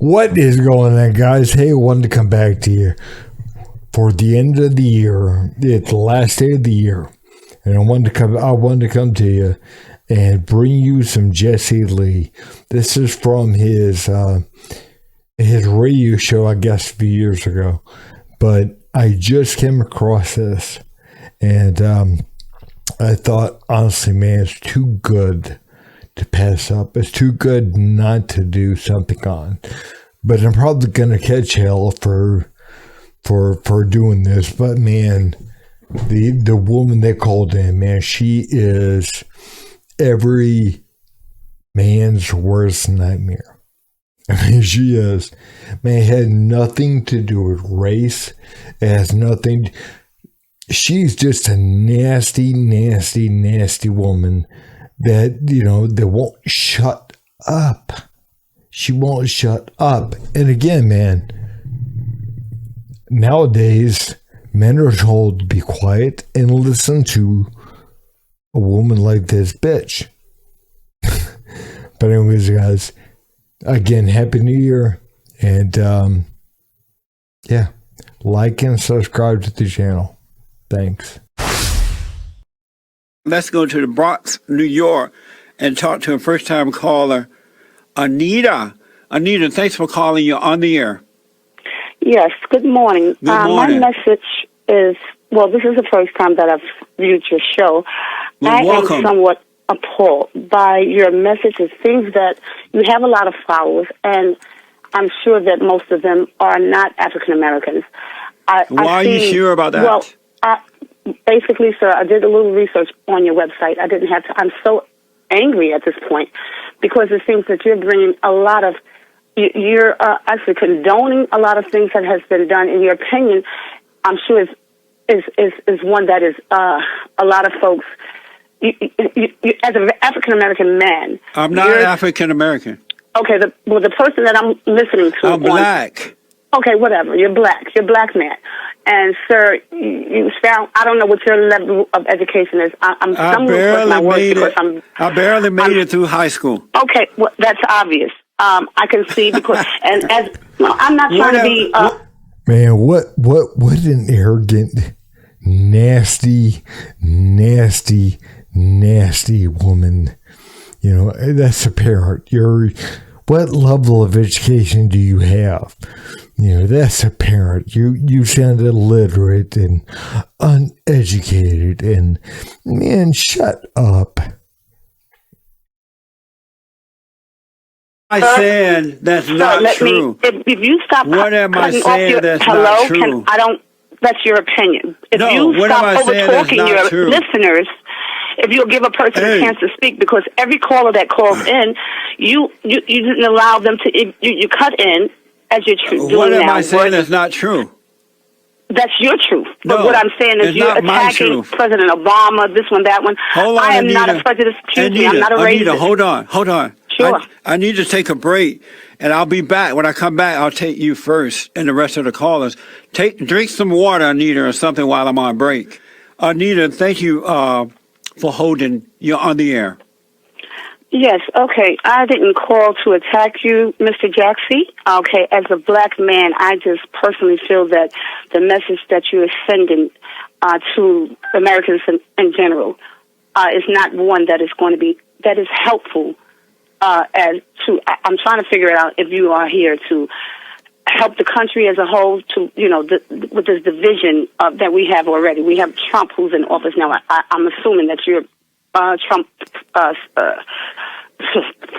What is going on, guys? Hey, I wanted to come back to you for the end of the year. It's the last day of the year, and I wanted to come to you and bring you some Jesse Lee. This is from his radio show, I guess, a few years ago. But I just came across this, and I thought, honestly, man, it's too good to pass up. It's too good not to do something on. But I'm probably gonna catch hell for doing this. But man, the woman they called in, man, she is every man's worst nightmare. I mean, she is. Man, it had nothing to do with race. It has nothing. She's just a nasty, nasty, nasty woman that, that won't shut up. She won't shut up. And again, man, nowadays, men are told to be quiet and listen to a woman like this bitch. But anyways, guys, again, Happy New Year. And, like and subscribe to the channel. Thanks. Let's go to the Bronx, New York, and talk to a first-time caller, Anita. Anita, thanks for calling. You're on the air. Yes, good morning. Good morning. My message is, well, this is the first time that I've viewed your show. Welcome. Am somewhat appalled by your message. It seems that you have a lot of followers, and I'm sure that most of them are not African Americans. Why are you sure about that? Well, basically, sir, I did a little research on your website. I didn't have to. I'm so angry at this point because it seems that you're bringing a lot of, you're actually condoning a lot of things that has been done. In your opinion, I'm sure is one that is a lot of folks. You, as an African American man, I'm not African American. Okay, the person that I'm listening to, I'm black. Okay, whatever. You're black. You're a black man. And, sir, you sound, I don't know what your level of education is. I'm I barely made it through high school. Okay, well, that's obvious. I can see because, and as, well, I'm not trying to be. Man, what an arrogant, nasty, nasty, nasty woman. That's apparent. What level of education do you have? That's apparent. You sound illiterate and uneducated, and man, shut up. I said that's not true. If you stop, what am I saying that's not true? That's your opinion. If no, you what stop am I saying that's overtalking not your true? listeners, if you'll give a person a chance to speak, because every caller that calls in, you didn't allow them to. You cut in as you're doing now. What am I saying that's not true? That's your truth. But no, what I'm saying is you're attacking President Obama, this one, that one. Hold on, I am Anita. not a prejudiced. I'm not a racist. Anita, hold on. Sure. I need to take a break, and I'll be back. When I come back, I'll take you first and the rest of the callers. Drink some water, Anita, or something while I'm on break. Anita, thank you for holding. You're on the air. Yes, okay. I didn't call to attack you, Mr. Jackson. Okay, as a black man, I just personally feel that the message that you are sending to Americans in general is not one that is going to be, that is helpful I'm trying to figure it out if you are here to help the country as a whole to, with this division that we have already. We have Trump who's in office now. I'm assuming that you're Trump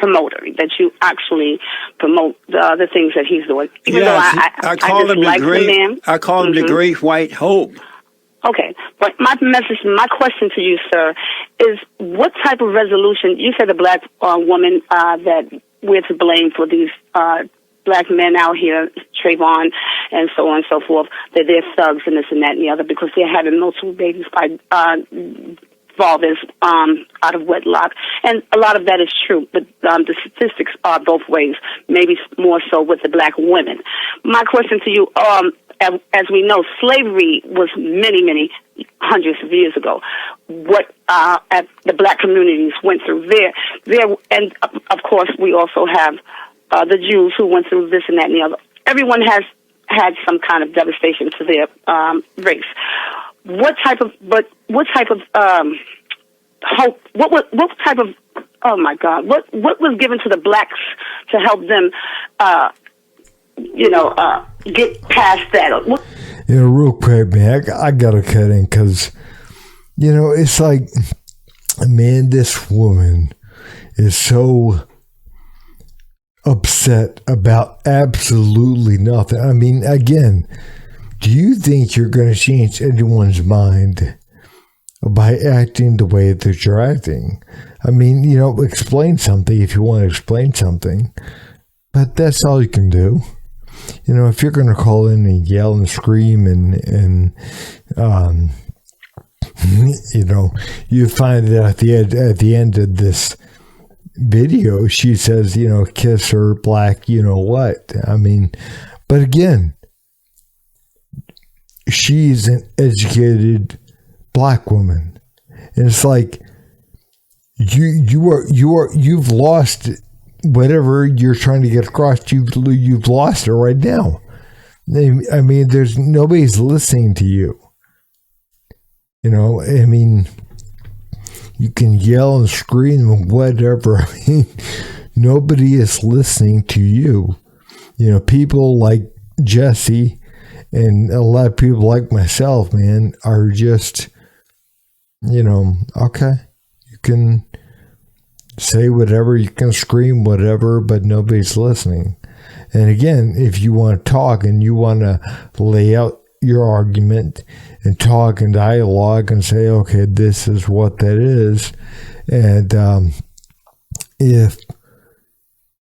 promoter, that you actually promote the other things that he's doing. Even though I call him the great, I call him the great white hope. Okay, but my question to you, sir, is what type of resolution? You said a black woman that we're to blame for these black men out here, Trayvon, and so on and so forth, that they're thugs and this and that and the other because they're having multiple babies by fathers out of wedlock. And a lot of that is true, but the statistics are both ways, maybe more so with the black women. My question to you, as we know, slavery was many, many hundreds of years ago. What the black communities went through there, and of course we also have the Jews who went through this and that and the other. Everyone has had some kind of devastation to their race. What type of hope? What type of, oh my God, what was given to the blacks to help them, get past that? What? Real quick, man, I gotta cut in because, it's like, man, this woman is so upset about absolutely nothing. I mean, again, do you think you're going to change anyone's mind by acting the way that you're acting? I mean, explain something if you want to explain something, but that's all you can do. If you're going to call in and yell and scream and you find that at the end of this video, she says, kiss her black, what? I mean, but again, she's an educated black woman. And it's like, you've lost whatever you're trying to get across. You've lost it right now. I mean, nobody's listening to you. I mean, you can yell and scream and whatever. I mean, nobody is listening to you. People like Jesse and a lot of people like myself, man, are just, okay, you can say whatever, you can scream whatever, but nobody's listening. And again, if you want to talk and you want to lay out your argument and talk and dialogue and say, okay, this is what that is. And if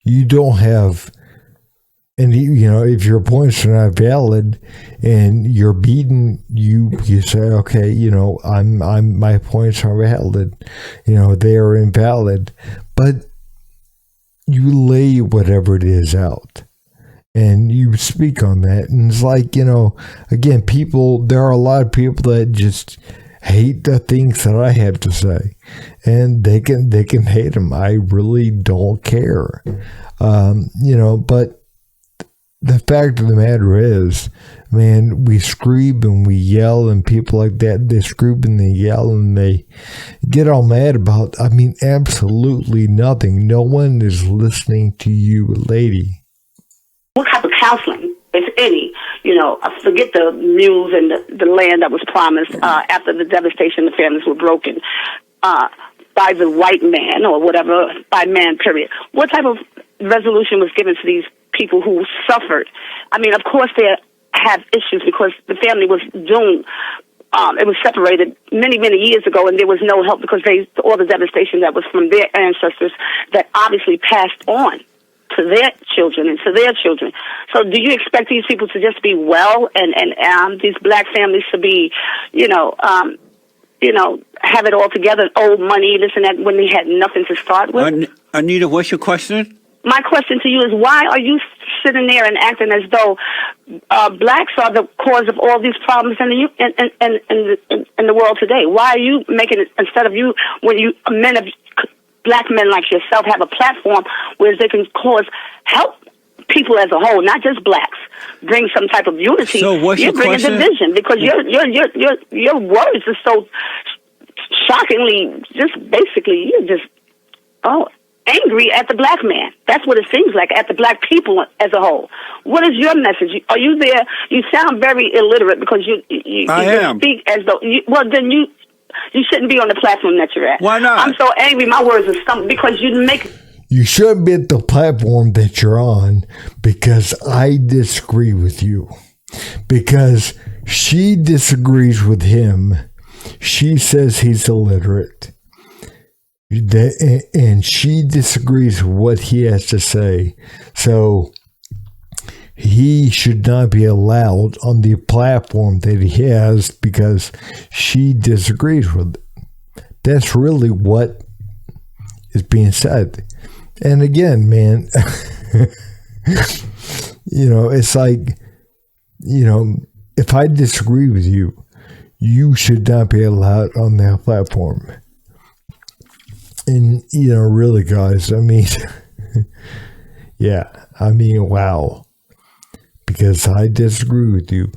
you don't have any, if your points are not valid and you're beaten, you say, okay, my points are valid, they are invalid, but you lay whatever it is out. And you speak on that. And it's like, again, there are a lot of people that just hate the things that I have to say. And they can hate them. I really don't care. But the fact of the matter is, man, we scream and we yell, and people like that, they scream and they yell and they get all mad about, absolutely nothing. No one is listening to you, lady. What type of counseling, if any? Forget the mules and the land that was promised after the devastation, the families were broken by the white man or whatever, by man, period. What type of resolution was given to these people who suffered? I mean, of course they have issues because the family was doomed. It was separated many, many years ago, and there was no help because all the devastation that was from their ancestors that obviously passed on to their children and to their children. So do you expect these people to just be well and these black families to be, have it all together, old money, this and that, when they had nothing to start with? Anita, what's your question? My question to you is, why are you sitting there and acting as though blacks are the cause of all these problems in the world today? Why are you making it, instead of you, when you black men like yourself have a platform where they can help people as a whole, not just blacks, bring some type of unity? So what's you're your bringing question? division because your words are so shockingly, you're just angry at the black man. That's what it seems like, at the black people as a whole. What is your message? Are you there? You sound very illiterate because you am. Speak as though then you shouldn't be on the platform that you're at. Why not? I'm so angry. My words are stumped because you make. You shouldn't be at the platform that you're on because I disagree with you. Because she disagrees with him. She says he's illiterate. And she disagrees with what he has to say. So he should not be allowed on the platform that he has because she disagrees with it. That's really what is being said. And again, man, it's like, if I disagree with you, you should not be allowed on that platform. And, really, guys, I mean, Yeah, I mean, wow. Because I disagree with you.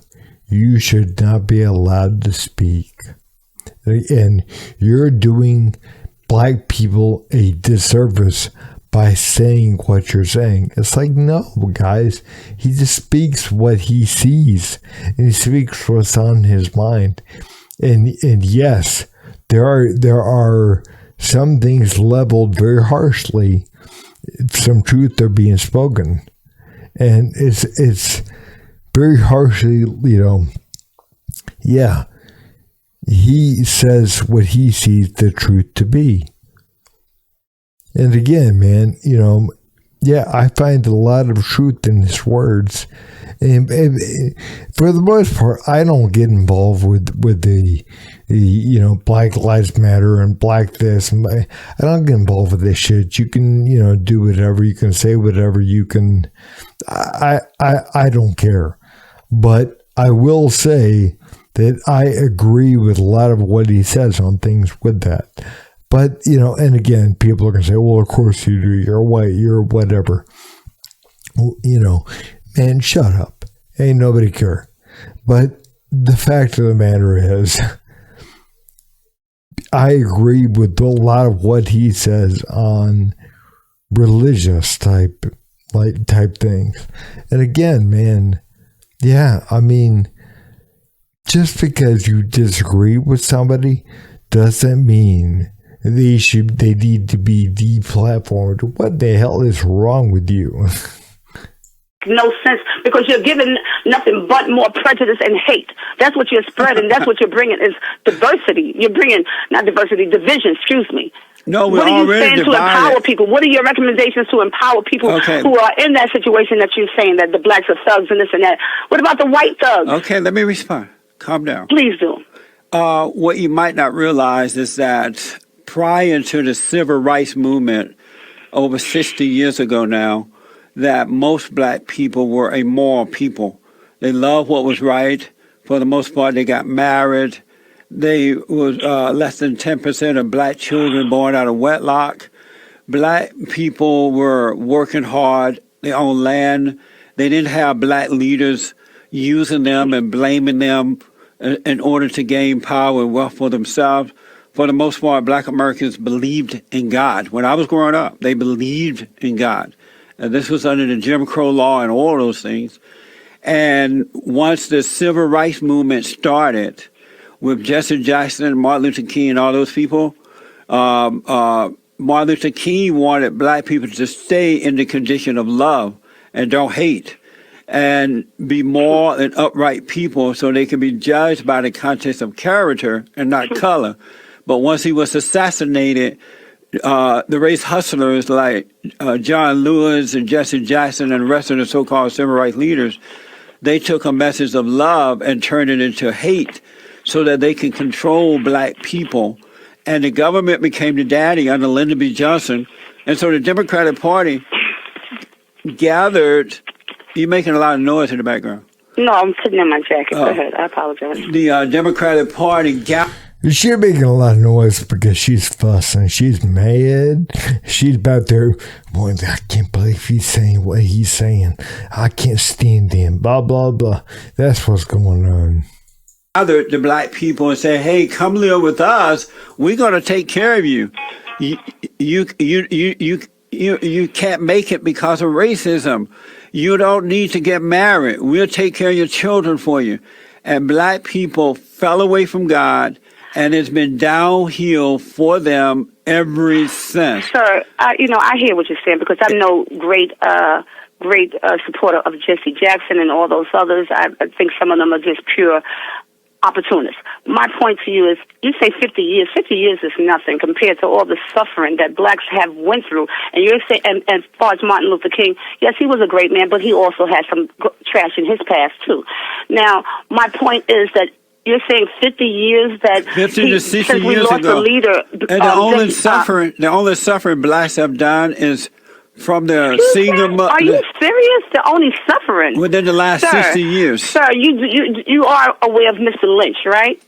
You should not be allowed to speak. And you're doing black people a disservice by saying what you're saying. It's like, no, guys. He just speaks what he sees. And he speaks what's on his mind. And yes, there are some things leveled very harshly. Some truth are being spoken. And it's very harshly, yeah. He says what he sees the truth to be. And again, man, yeah, I find a lot of truth in his words. And for the most part, I don't get involved with the Black Lives Matter and black this. And I don't get involved with this shit. You can, do whatever. You can say whatever. You can. I don't care. But I will say that I agree with a lot of what he says on things with that. But, and again, people are going to say, well, of course you do. You're white. You're whatever. Man, shut up. Ain't nobody care. But the fact of the matter is, I agree with a lot of what he says on religious type things. And again, man, yeah, I mean, just because you disagree with somebody doesn't mean they need to be deplatformed. What the hell is wrong with you? No sense, because you're giving nothing but more prejudice and hate. That's what you're spreading. That's what you're bringing is diversity. You're bringing, not diversity, division, excuse me. No, we're what are you already saying divided. to empower people? What are your recommendations to empower people who are in that situation that you're saying that the blacks are thugs and this and that? What about the white thugs? Okay, let me respond. Calm down. Please do. What you might not realize is that prior to the civil rights movement over 60 years ago now, that most black people were a moral people. They loved what was right. For the most part, they got married. They was less than 10% of black children born out of wedlock. Black people were working hard. They owned land. They didn't have black leaders using them and blaming them in order to gain power and wealth for themselves. For the most part, black Americans believed in God. When I was growing up, they believed in God. And this was under the Jim Crow law and all those things. And once the civil rights movement started with Jesse Jackson, Martin Luther King, and all those people, Martin Luther King wanted black people to stay in the condition of love and don't hate and be moral and upright people so they can be judged by the context of character and not color. But once he was assassinated, the race hustlers like John Lewis and Jesse Jackson and the rest of the so-called civil rights leaders, they took a message of love and turned it into hate so that they can control black people. And the government became the daddy under Lyndon B. Johnson. And so the Democratic Party gathered. You're making a lot of noise in the background. No, I'm putting in my jacket. Go ahead. I apologize. The Democratic Party gathered. She's making a lot of noise because she's fussing. She's mad. She's about there. Boy, I can't believe he's saying what he's saying. I can't stand him. Blah, blah, blah. That's what's going on. Gathered the black people and say, "Hey, come live with us. We're going to take care of you. You can't make it because of racism. You don't need to get married. We'll take care of your children for you." And black people fell away from God, and it's been downhill for them ever since. Sir, I hear what you're saying because I'm no great supporter of Jesse Jackson and all those others. I think some of them are just pure opportunists. My point to you is, you say 50 years. 50 years is nothing compared to all the suffering that blacks have went through. And you're saying, and as far as Martin Luther King, yes, he was a great man, but he also had some trash in his past too. Now, my point is that you're saying 50 years that 50 to 60 since we years lost ago. a leader. And the only suffering blacks have done is from their single mother. Are you serious? The only suffering within the last 60 years. Sir, you are aware of Mr. Lynch, right?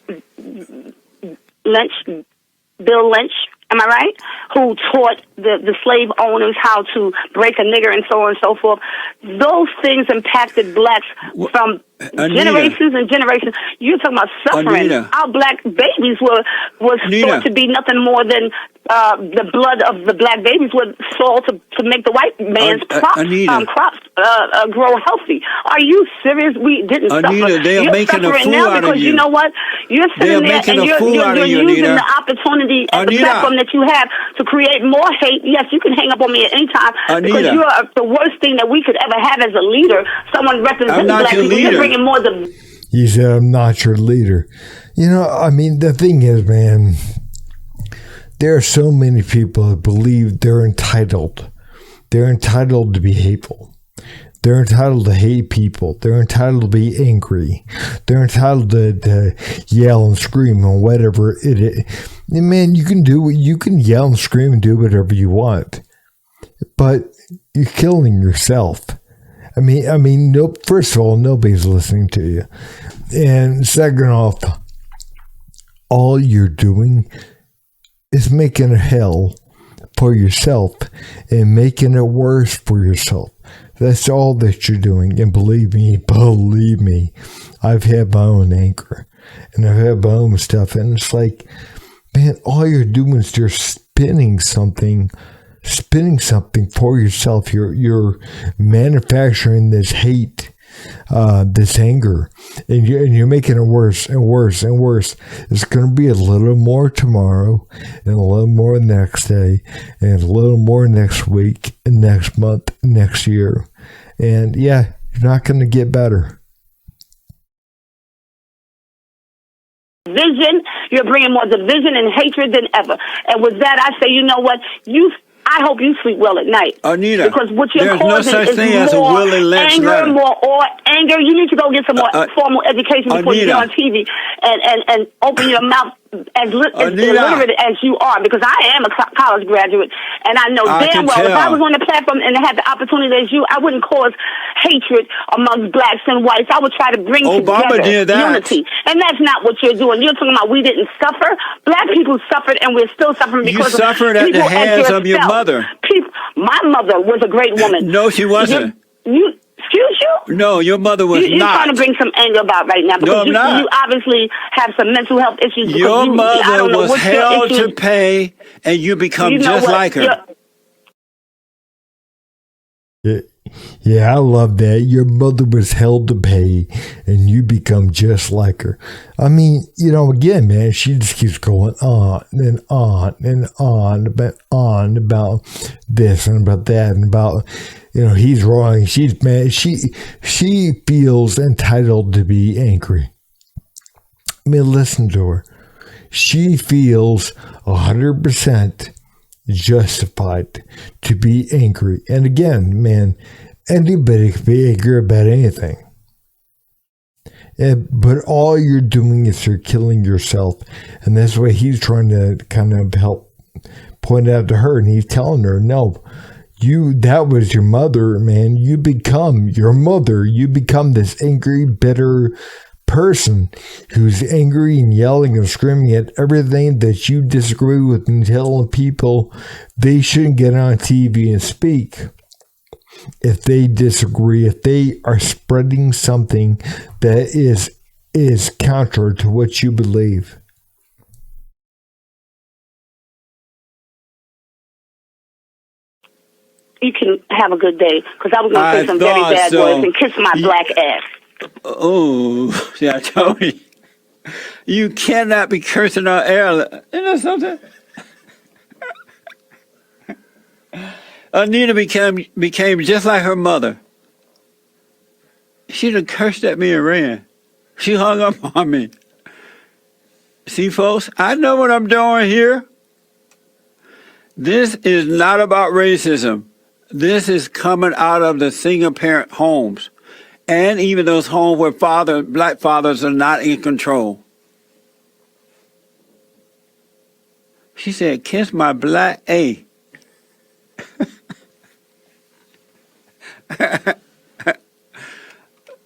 Bill Lynch. Am I right? Who taught the slave owners how to break a nigger and so on and so forth. Those things impacted blacks from generations and generations. You're talking about suffering. Our black babies was thought to be nothing more than the blood of the black babies was sold to make the white man's crops grow healthy. Are you serious? We didn't suffer. They are you're making a fool now out because of you. You know what? You're sitting there and you're using the opportunity and the platform that you have to create more hate. Yes, you can hang up on me at any time because you are the worst thing that we could ever have as a leader. Someone representing black people. You're bringing more the. He said, "I'm not your leader." You know, I mean, the thing is, man, there are so many people that believe they're entitled. They're entitled to be hateful. They're entitled to hate people. They're entitled to be angry. They're entitled to yell and scream and whatever it is. And man, you can yell and scream and do whatever you want, but you're killing yourself. I mean, no. First of all, nobody's listening to you, and second off, all you're doing is making a hell for yourself and making it worse for yourself. That's all that you're doing. And believe me, I've had my own anger and I've had my own stuff. And it's like, man, all you're doing is you're spinning something for yourself. You're manufacturing this hate, this anger, and you're making it worse and worse and worse. It's going to be a little more tomorrow, and a little more next day, and a little more next week, and next month, next year, and yeah, you're not going to get better. Vision, you're bringing more division and hatred than ever. And with that, I say, you know what? I hope you sleep well at night. Anita, because what you're there's no causing such is thing as a more Willie Lynch anger, letter. anger. You need to go get some more formal education before you get on TV and open your mouth as illiterate as you are, because I am a college graduate, and I know damn well if I was on the platform and had the opportunity as you, I wouldn't cause hatred amongst blacks and whites. I would try to bring together unity, and that's not what you're doing. You're talking about we didn't suffer. Black people suffered, and we're still suffering because you suffered at the hands of your mother. My mother was a great woman. No, she wasn't. Excuse you? No, your mother was you're not. You're trying to bring some anger about right now because I'm not. You obviously have some mental health issues. Your mother was held to pay, and you become just like her. Yeah, I love that. Your mother was held to pay, and you become just like her. I mean, again, man, she just keeps going on and on and on about this and about that and about, he's wrong, she's mad. She feels entitled to be angry. I mean, listen to her. She feels 100% justified to be angry. And again, man, anybody can be angry about anything. But all you're doing is you're killing yourself. And that's what he's trying to kind of help point out to her. And he's telling her, no, that was your mother, man. You become your mother. You become this angry, bitter person who's angry and yelling and screaming at everything that you disagree with and telling people they shouldn't get on TV and speak if they disagree, if they are spreading something that is counter to what you believe. You can have a good day, because I was going to say some very bad words and kiss my black ass. Oh, yeah, I told you. You cannot be cursing our air. You know something? Anita became just like her mother. She done cursed at me and ran. She hung up on me. See, folks, I know what I'm doing here. This is not about racism. This is coming out of the single-parent homes. And even those homes where black fathers are not in control. She said, kiss my black A.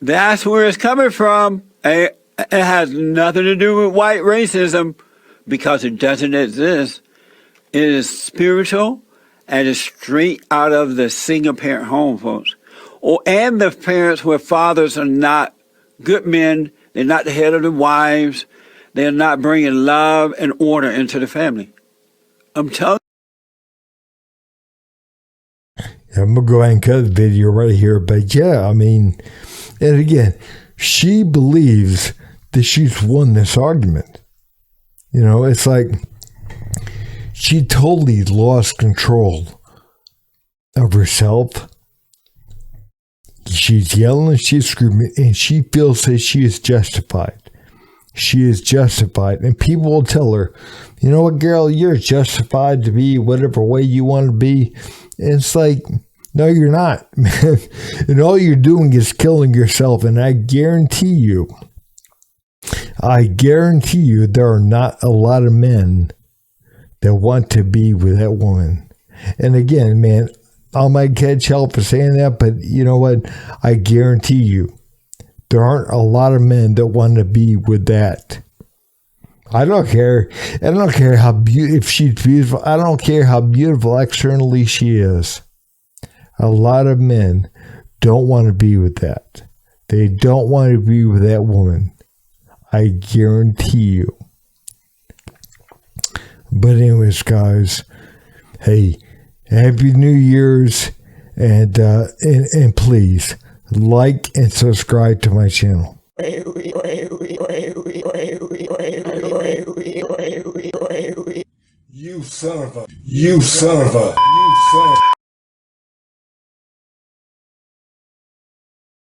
That's where it's coming from. It has nothing to do with white racism, because it doesn't exist. It is spiritual and it's straight out of the single parent home, folks. And the parents where fathers are not good men, they're not the head of the wives, they're not bringing love and order into the family. I'm telling I'm going to go ahead and cut the video right here. But yeah, I mean, and again, she believes that she's won this argument. You know, it's like she totally lost control of herself. She's yelling, she's screaming, and she feels that she is justified. She is justified. And people will tell her, you know what, girl, you're justified to be whatever way you want to be. And it's like, no, you're not, man. And all you're doing is killing yourself. And I guarantee you, there are not a lot of men that want to be with that woman. And again, man, I might catch hell for saying that, but you know what? I guarantee you, there aren't a lot of men that want to be with that. I don't care. I don't care how if she's beautiful. I don't care how beautiful externally she is. A lot of men don't want to be with that. They don't want to be with that woman. I guarantee you. But anyways, guys, hey, Happy New Year's, and please like and subscribe to my channel. You son of a.